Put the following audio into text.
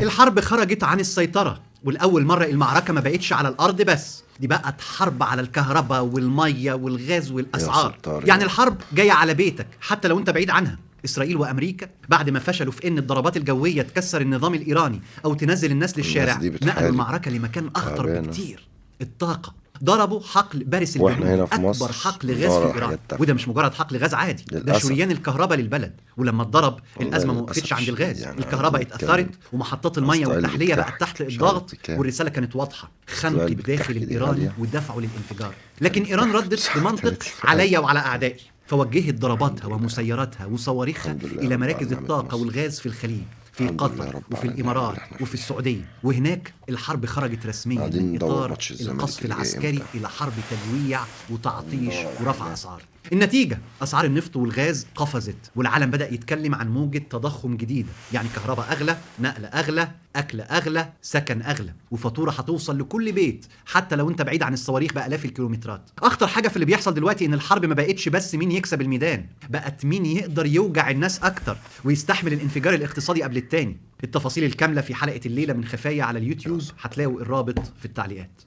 الحرب خرجت عن السيطرة، والأول مرة المعركة ما بقتش على الأرض بس، دي بقت حرب على الكهرباء والمية والغاز والأسعار. يعني الحرب جاية على بيتك حتى لو أنت بعيد عنها. إسرائيل وأمريكا بعد ما فشلوا في إن الضربات الجوية تكسر النظام الإيراني أو تنزل الناس للشارع، نقلوا المعركة لمكان أخطر بكتير: الطاقة. ضربوا حقل بارس الجنوبي، أكبر حقل غاز في إيران، وده مش مجرد حقل غاز عادي، ده شريان الكهرباء للبلد. ولما اتضرب الأزمة ما وقفتش عند الغاز، يعني الكهرباء اتأثرت ومحطات المية والتحلية بقت تحت الضغط، والرسالة كانت واضحة: خنق الداخل الإيراني ودفعه للانفجار. لكن إيران ردت بمنطق عليا وعلى أعدائي، فوجهت ضرباتها ومسيراتها وصواريخها إلى مراكز الطاقة والغاز في الخليج، في قطر وفي الإمارات وفي السعودية. وهناك الحرب خرجت رسميا من إطار القصف العسكري إلى حرب تجويع وتعطيش ورفع أسعار. النتيجة: أسعار النفط والغاز قفزت، والعالم بدأ يتكلم عن موجة تضخم جديدة، يعني كهرباء أغلى، نقل أغلى، أكل أغلى، سكن أغلى، وفاتورة هتوصل لكل بيت حتى لو أنت بعيد عن الصواريخ بآلاف الكيلومترات. أخطر حاجة في اللي بيحصل دلوقتي إن الحرب ما بقتش بس مين يكسب الميدان، بقت مين يقدر يوجع الناس أكتر ويستحمل الانفجار الاقتصادي قبل التاني. التفاصيل الكاملة في حلقة الليلة من خفايا على اليوتيوب، هتلاقوا الرابط في التعليقات.